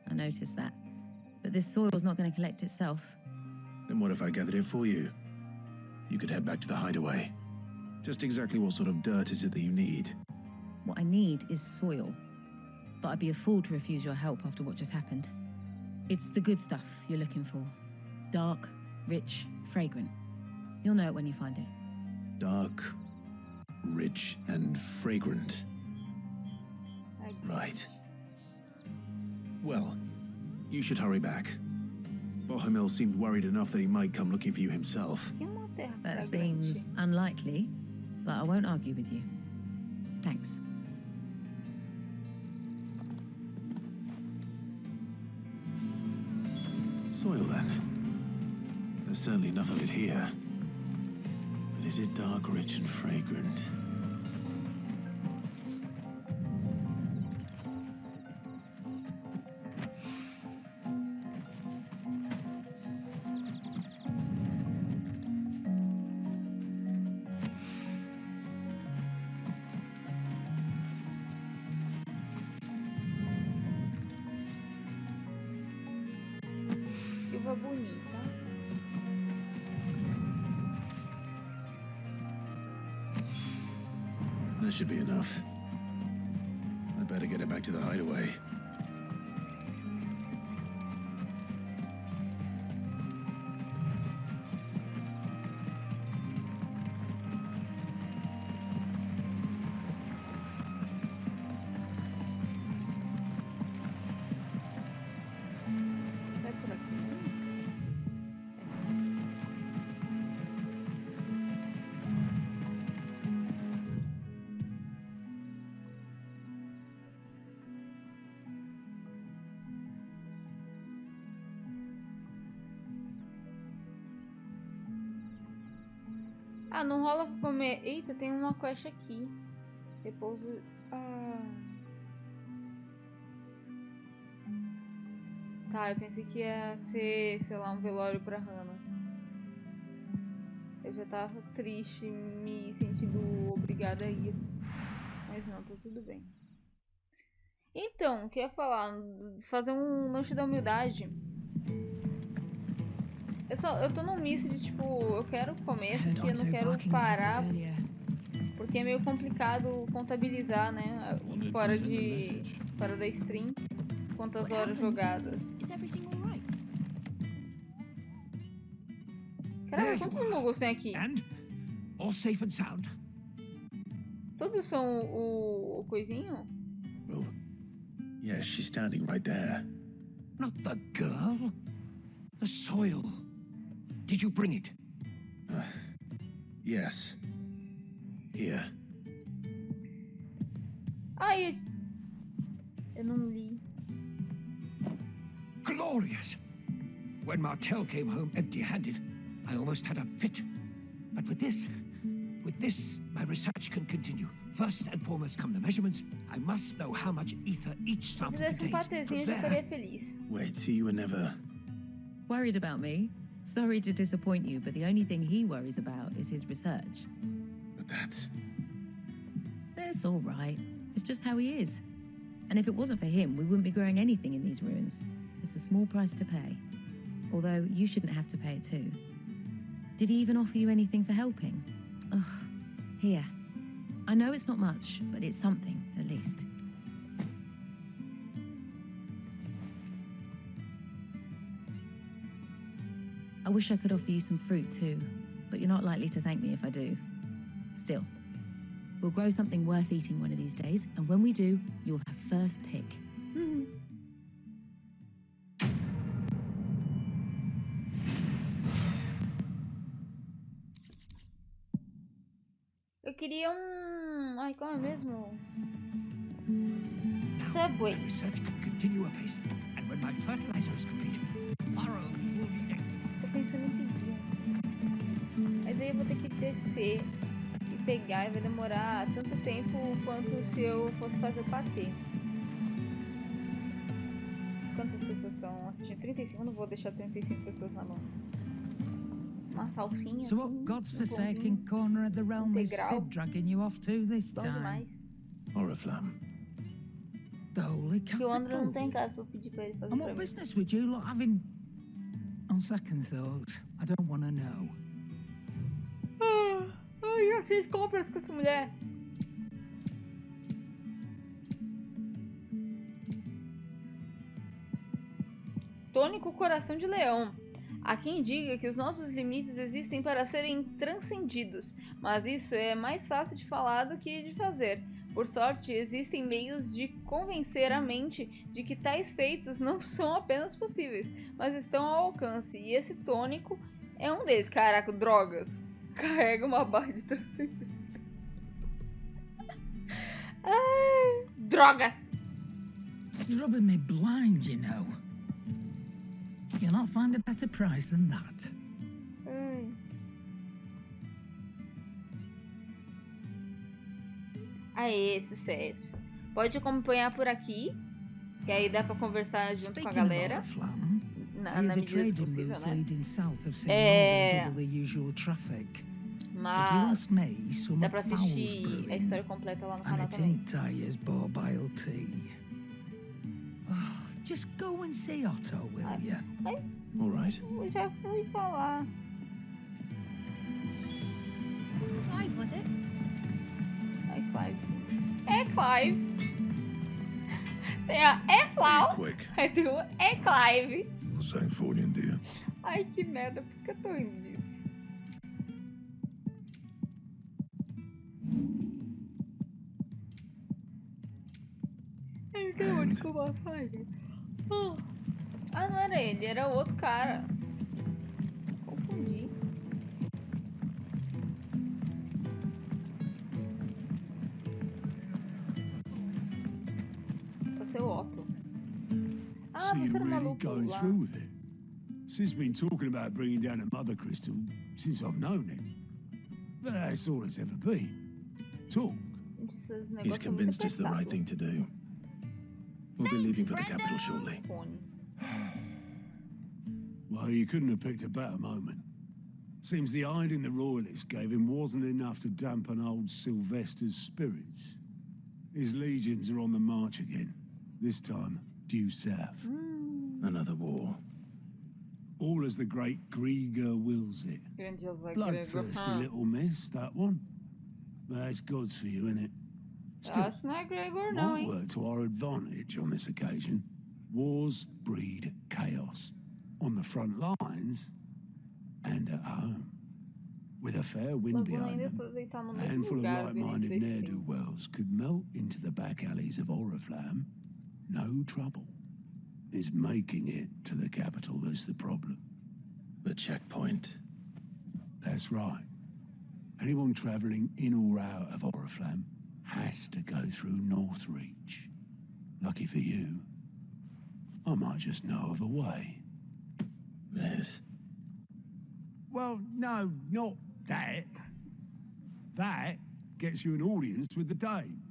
Speaker 16: I noticed that. But this soil's not going to collect itself.
Speaker 3: Then what if I gathered it for you? You could head back to the hideaway. Just exactly what sort of dirt is it that you need?
Speaker 16: What I need is soil. But I'd be a fool to refuse your help after what just happened. It's the good stuff you're looking for. Dark, rich, fragrant. You'll know it when you find it.
Speaker 3: Dark, rich, and fragrant. Right. Well, you should hurry back. Bohemil seemed worried enough that he might come looking for you himself.
Speaker 16: That seems unlikely, but I won't argue with you. Thanks.
Speaker 3: Soil, then. There's certainly enough of it here. But is it dark, rich, and fragrant?
Speaker 1: Bonita.
Speaker 3: That should be enough. I better get it back to the hideaway.
Speaker 1: Ah, não rola pra comer. Eita, tem uma quest aqui. Repouso. Ah. Tá, eu pensei que ia ser, sei lá, um velório pra Hannah. Eu já tava triste, me sentindo obrigada a ir. Mas não, tá tudo bem. Então, o que eu ia falar? Fazer um lanche da humildade. Eu tô num misto de tipo, eu quero comer, só que eu não quero parar. Porque é meio complicado contabilizar, né? Fora da stream. Quantas horas jogadas. Caramba, quantos mogos tem aqui?
Speaker 15: All safe and sound.
Speaker 1: Todos são o coisinho?
Speaker 3: Well, yes, she's standing right there.
Speaker 15: Not the girl. The soil. Did you bring it?
Speaker 3: Yes. Here.
Speaker 1: Ai, eu não li.
Speaker 15: Glorious! When Martel came home empty-handed, I almost had a fit. But with this, my research can continue. First and foremost come the measurements. I must know how much ether each sample contains.
Speaker 1: Se fizesse patezinho, eu já estaria feliz.
Speaker 3: Wait, so you were never...
Speaker 16: Worried about me? Sorry to disappoint you, but the only thing he worries about is his research.
Speaker 3: But that's
Speaker 16: all right. It's just how he is. And if it wasn't for him, we wouldn't be growing anything in these ruins. It's a small price to pay. Although you shouldn't have to pay it too. Did he even offer you anything for helping? Ugh. Here. I know it's not much, but it's something, at least. I wish I could offer you some fruit too, but you're not likely to thank me if I do. Still, we'll grow something worth eating one of these days, and when we do, you'll have first pick.
Speaker 1: Eu queria Ai, qual é mesmo? Subway.
Speaker 15: My research can continue apace, and when my fertilizer is complete, furrows will be next.
Speaker 1: Tô pensando em pedir. Mas aí eu vou ter que descer e pegar e vai demorar tanto tempo quanto se eu fosse fazer o patê. Quantas pessoas estão assistindo? 35? Eu não vou deixar 35 pessoas na mão. Uma salsinha
Speaker 2: So what
Speaker 1: assim,
Speaker 2: God's
Speaker 1: um
Speaker 2: forsaken
Speaker 1: pãozinho
Speaker 2: corner of the realm is
Speaker 1: integral.
Speaker 2: Sid dragging you off to this
Speaker 1: Bom
Speaker 2: time?
Speaker 1: demais.
Speaker 3: Oriflamme.
Speaker 2: The holy
Speaker 1: Que o André não
Speaker 2: capital.
Speaker 1: tem casa pra eu pedir pra ele fazer
Speaker 2: And
Speaker 1: pra
Speaker 2: what
Speaker 1: mim.
Speaker 2: business would you lot having? On second thought, I don't want to know.
Speaker 1: Ai, eu fiz compras com essa mulher. Tônico Coração de Leão. Há quem diga que os nossos limites existem para serem transcendidos, mas isso é mais fácil de falar do que de fazer. Por sorte, existem meios de convencer a mente de que tais feitos não são apenas possíveis, mas estão ao alcance, e esse tônico é um deles. Caraca, drogas. Carrega uma barra de transcendência. Ai, drogas!
Speaker 2: You're rubbing me blind, you know. You'll not find a better price than that.
Speaker 1: Aê, sucesso. Pode acompanhar por aqui, que aí dá pra conversar junto com a
Speaker 2: Speaking of
Speaker 1: galera.
Speaker 2: Oriflamme,
Speaker 1: Na
Speaker 2: the
Speaker 1: medida do
Speaker 2: trading
Speaker 1: possível,
Speaker 2: routes
Speaker 1: né?
Speaker 2: leading south have seen
Speaker 1: É.
Speaker 2: more than double the usual traffic. If you
Speaker 1: Mas
Speaker 2: ask me, some
Speaker 1: dá
Speaker 2: of
Speaker 1: pra
Speaker 2: fowls
Speaker 1: assistir a
Speaker 2: brewing,
Speaker 1: história completa lá no
Speaker 2: and
Speaker 1: canal
Speaker 2: a
Speaker 1: também.
Speaker 2: tin tires bile tea. Oh, just go and see Otto, will you?
Speaker 1: Mas
Speaker 3: All right.
Speaker 1: eu já fui falar.
Speaker 8: Clive, was it?
Speaker 1: É Clive, sim. É Clive. Tem a É Flau.
Speaker 10: Quick.
Speaker 1: Aí tem o É Clive.
Speaker 10: What's that for you, dear?
Speaker 1: Ai, que merda, por que eu tô indo disso? Ele tem onde com uma falha. Ah, não era ele, era o outro cara. Confundi. Você é o Otto. Ah,
Speaker 4: So
Speaker 1: você
Speaker 4: you're
Speaker 1: era o
Speaker 4: really
Speaker 1: maluco
Speaker 4: going
Speaker 1: lá.
Speaker 4: through with it? Sid's been talking about bringing down a mother crystal since I've known him. But that's all it's ever been. Talk.
Speaker 1: Esses
Speaker 3: He's
Speaker 1: negócios são muito
Speaker 3: convinced it's the right
Speaker 1: apertados.
Speaker 3: thing to do. We'll be leaving for the capital shortly.
Speaker 1: Fone.
Speaker 4: Well, you couldn't have picked a better moment. Seems the hiding the royalists gave him wasn't enough to dampen old Sylvester's spirits. His legions are on the march again. This time, due south.
Speaker 3: Another war.
Speaker 4: All as the great Grieger wills it.
Speaker 1: Grandioso
Speaker 4: Bloodthirsty little miss, that one. That's God's for you, innit?
Speaker 1: Eu acho que não é Gregor, não,
Speaker 4: Might
Speaker 1: hein?
Speaker 4: work to our advantage on this occasion. Wars breed chaos. On the front lines and at home. With a fair wind
Speaker 1: Mas vou
Speaker 4: behind
Speaker 1: ainda
Speaker 4: them,
Speaker 1: deitar no
Speaker 4: a
Speaker 1: mesmo
Speaker 4: handful of
Speaker 1: lugar do início
Speaker 4: like-minded
Speaker 1: desse filme.
Speaker 4: ne'er-do-wells could melt into the back alleys of Oriflamme. No trouble. It's making it to the capital that's the problem.
Speaker 3: The checkpoint.
Speaker 4: That's right. Anyone travelling in or out of Oriflamme has to go through Northreach. Lucky for you, I might just know of a way.
Speaker 3: There's.
Speaker 4: Well, no, not that. That gets you an audience with the Dame.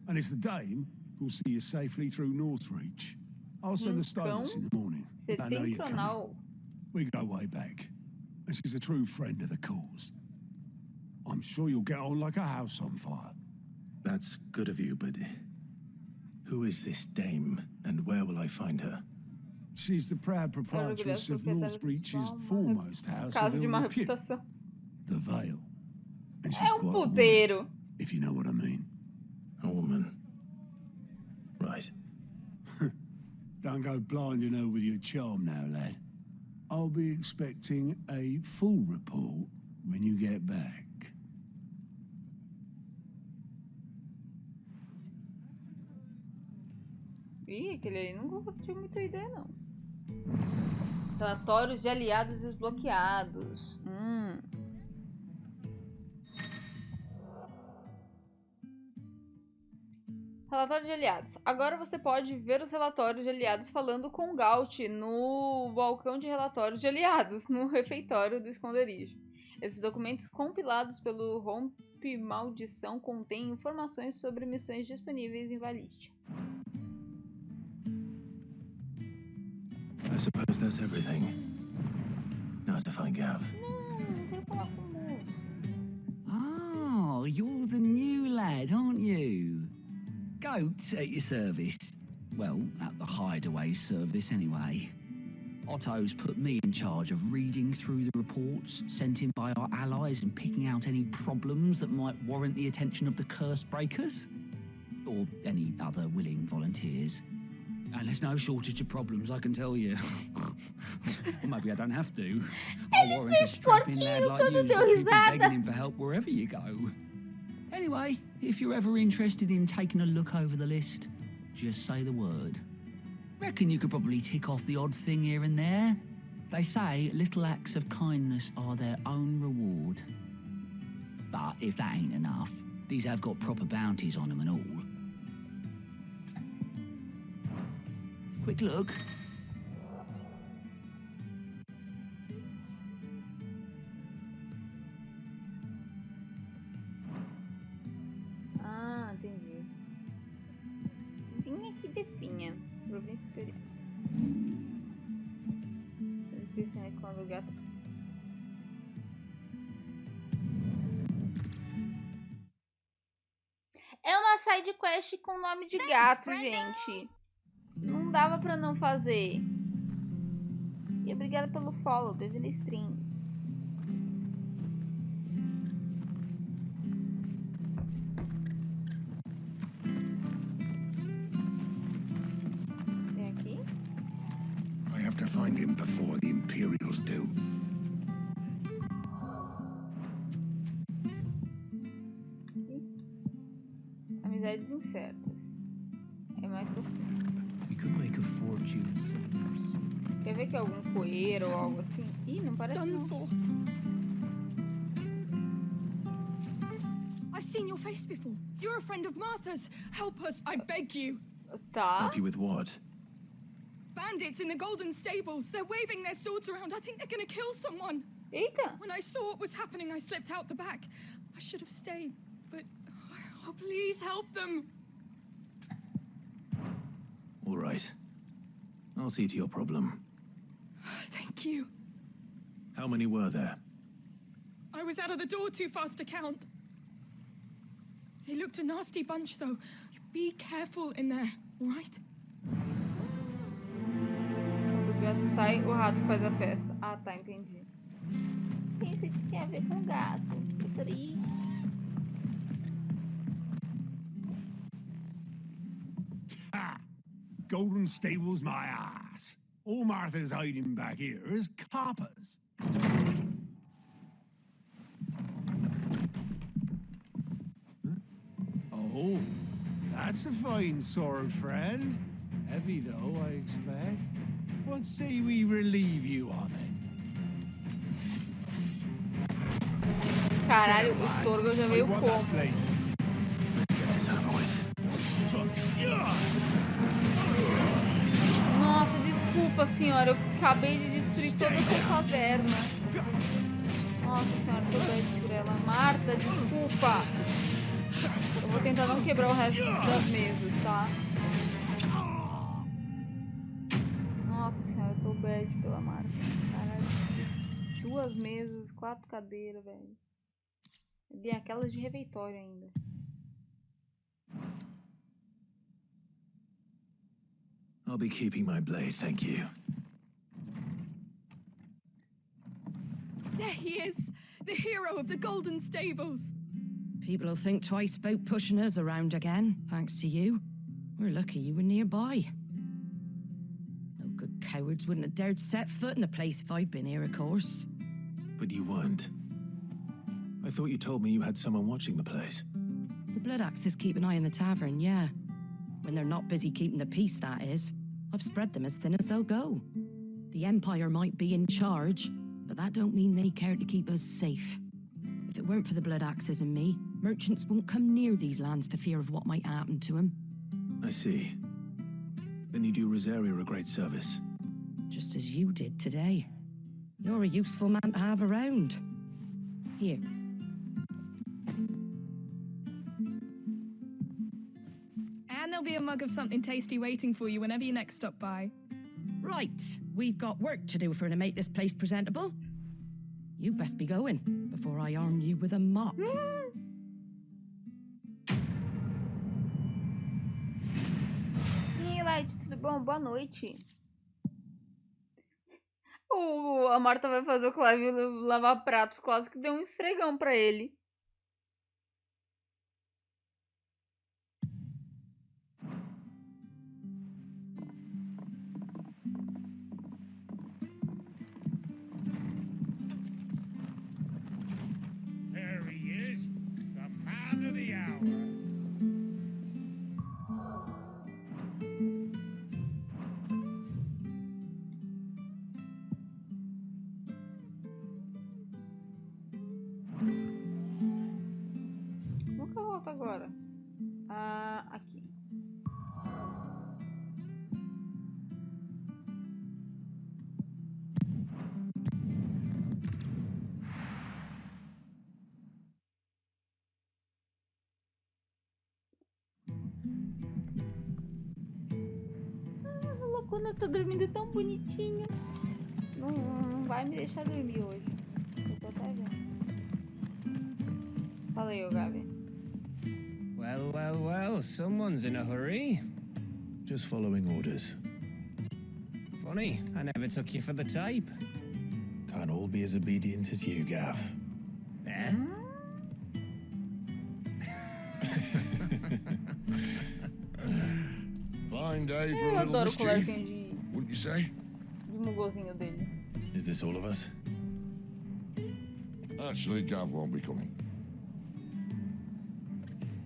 Speaker 4: And it's the Dame who'll see you safely through Northreach. I'll send the Stolets in the morning.
Speaker 1: Você
Speaker 4: I know
Speaker 1: tem
Speaker 4: you're coming.
Speaker 1: canal.
Speaker 4: We go way back. And she's a true friend of the cause. I'm sure you'll get on like a house on fire.
Speaker 3: That's good of you, but who is this dame, and where will I find her?
Speaker 4: She's the proud proprietress of Northreach's foremost house
Speaker 1: Casa
Speaker 4: of
Speaker 1: de má
Speaker 4: ill repute,
Speaker 1: reputação.
Speaker 4: the Vale. And she's
Speaker 1: É
Speaker 4: quite a woman,
Speaker 1: puteiro.
Speaker 4: if you know what I mean.
Speaker 3: A woman. Right.
Speaker 4: Don't go blinding her with your charm now, lad. I'll be expecting a full report when you get back.
Speaker 1: Ih, aquele ali não curtiu muito a ideia, não. Relatórios de aliados e os bloqueados. Relatório de aliados. Agora você pode ver os relatórios de aliados falando com o Gaut no balcão de relatórios de aliados, no refeitório do esconderijo. Esses documentos compilados pelo Equipe Maldição contém informações sobre missões disponíveis em Valistia.
Speaker 3: I suppose that's everything. Now to find Gav.
Speaker 1: Não quero falar com o moço.
Speaker 7: Oh, you're the new lad, aren't you? Goat at your service. Well, at the hideaway service anyway. Otto's put me in charge of reading through the reports sent in by our allies and picking out any problems that might warrant the attention of the curse breakers. Or any other willing volunteers. And there's no shortage of problems, I can tell you. Or maybe I don't have to. I'll warrant a strapping lad like you to keep begging him for help wherever you go. Anyway, if you're ever interested in taking a look over the list, just say the word. Reckon you could probably tick off the odd thing here and there. They say little acts of kindness are their own reward. But if that ain't enough, these have got proper bounties on them and all. Quick look.
Speaker 1: Ah, entendi. Vinha aqui definha. Província superior. Quando o gato... É uma side quest com nome de gato, gente. Não dava pra não fazer. E obrigada pelo follow, bem-vindo na stream. Tem aqui?
Speaker 10: I have to find him before the Imperials do.
Speaker 1: Amizades incertas. É mais profundo.
Speaker 7: Make a fortune.
Speaker 1: Quer ver que é algum coeiro ou algo assim? Ih, não parece não.
Speaker 8: I've seen your face before. You're a friend of Martha's. Help us, I beg you.
Speaker 1: Tá.
Speaker 3: Help you with what?
Speaker 8: Bandits in the Golden Stables. They're waving their swords around. I think they're gonna kill someone.
Speaker 1: Eita.
Speaker 8: When I saw what was happening, I slipped out the back. I should have stayed, but oh, please help them.
Speaker 3: All right. I'll see to your problem.
Speaker 8: Thank you.
Speaker 3: How many were there?
Speaker 8: I was out of the door too fast to count. They looked a nasty bunch, though. Be careful in there, all right?
Speaker 1: Quando o gato sai, o rato faz a festa. Ah, tá, entendi. Isso que tem a ver com gato. Que triste.
Speaker 4: Ha! Golden Stables, my ass. All Martha's hiding back here is coppers. Oh, that's a fine sword, friend. Heavy, though, I expect. What say we relieve you of it?
Speaker 1: Caralho, o Storgo já veio como? Nossa, desculpa, senhora. Eu acabei de destruir toda essa caverna. Nossa senhora, tô bad por ela. Marta, desculpa. Eu vou tentar não quebrar o resto das mesas, tá? Nossa senhora, eu tô bad pela Marta. Caralho. 2 mesas, 4 cadeiras, velho. E aquelas de refeitório ainda.
Speaker 3: I'll be keeping my blade, thank you.
Speaker 8: There he is, the hero of the Golden Stables.
Speaker 16: People will think twice about pushing us around again, thanks to you. We're lucky you were nearby. No good cowards wouldn't have dared set foot in the place if I'd been here, of course.
Speaker 3: But you weren't. I thought you told me you had someone watching the place.
Speaker 16: The Blood Axes keep an eye on the tavern, yeah. When they're not busy keeping the peace, that is. I've spread them as thin as they'll go. The Empire might be in charge, but that don't mean they care to keep us safe. If it weren't for the Blood Axes and me, merchants won't come near these lands for fear of what might happen to them.
Speaker 3: I see. Then you do Rosaria a great service.
Speaker 16: Just as you did today. You're a useful man to have around. Here.
Speaker 8: And there'll be a mug of something tasty waiting for you whenever you next stop by.
Speaker 13: Right, we've got work to do for to make this place presentable. You best be going before I arm you with a mop.
Speaker 1: E aí, Light, tudo bom? Boa noite. A Marta vai fazer o Clive lavar pratos, quase que deu um esfregão pra ele.
Speaker 9: There he is, the man of the hour.
Speaker 1: Como que eu volto agora? Aqui. A Lacuna tá dormindo tão bonitinho. Não vai me deixar dormir hoje. Eu tô até vendo. Fala aí, Gabi.
Speaker 5: Well, well, well, someone's in a hurry.
Speaker 3: Just following orders.
Speaker 5: Funny, I never took you for the type.
Speaker 3: Can't all be as obedient as you, Gav.
Speaker 5: Eh?
Speaker 10: Fine day for
Speaker 1: Eu
Speaker 10: a little
Speaker 1: adoro o
Speaker 10: mischief,
Speaker 1: colarzinho
Speaker 10: wouldn't you say?
Speaker 1: de mugozinho dele.
Speaker 3: Is this all of us?
Speaker 10: Actually, Gav won't be coming.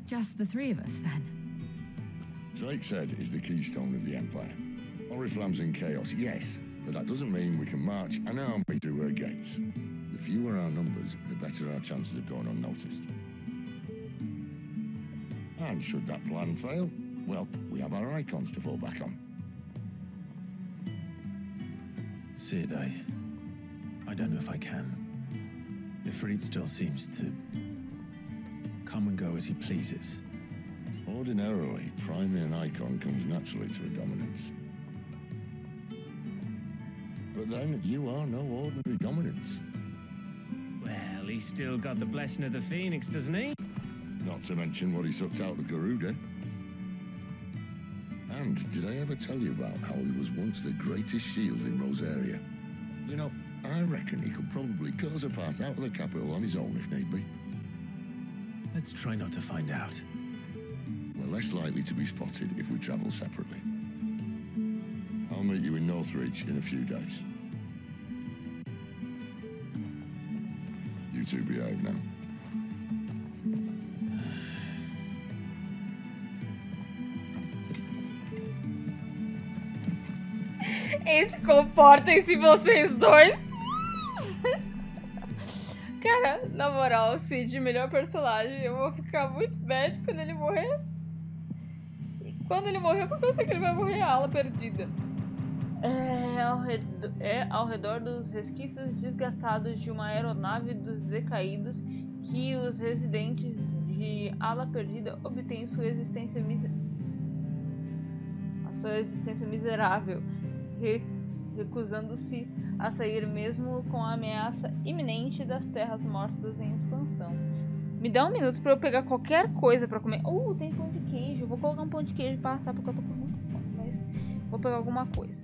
Speaker 13: Just the three of us, then?
Speaker 10: Drake said he's the keystone of the Empire. Oriflamme's in chaos, yes, but that doesn't mean we can march an army through her gates. The fewer our numbers, the better our chances of going unnoticed. And should that plan fail, well, we have our icons to fall back on.
Speaker 3: Sid, I don't know if I can. Ifrit still seems to come and go as he pleases.
Speaker 10: Ordinarily, priming an icon comes naturally to a dominance. But then you are no ordinary dominance.
Speaker 5: Well, he's still got the blessing of the Phoenix, doesn't he?
Speaker 10: Not to mention what he sucked out of Garuda. And did I ever tell you about how he was once the greatest shield in Rosaria? You know, I reckon he could probably cut us a path out of the capital on his own if need be.
Speaker 3: Let's try not to find out.
Speaker 10: We're less likely to be spotted if we travel separately. I'll meet you in Northreach in a few days. You two behave now.
Speaker 1: Comportem-se vocês dois. Cara, na moral, o Cid, melhor personagem. Eu vou ficar muito bad quando ele morrer. E quando ele morrer, porque eu sei que ele vai morrer a ala perdida. Ao redor dos resquícios desgastados de uma aeronave dos decaídos que os residentes de ala perdida obtêm sua existência miserável, recusando-se a sair mesmo com a ameaça iminente das terras mortas em expansão. Me dá um minuto pra eu pegar qualquer coisa pra comer. Tem pão de queijo. Vou colocar um pão de queijo e passar porque eu tô com muito fome, mas vou pegar alguma coisa.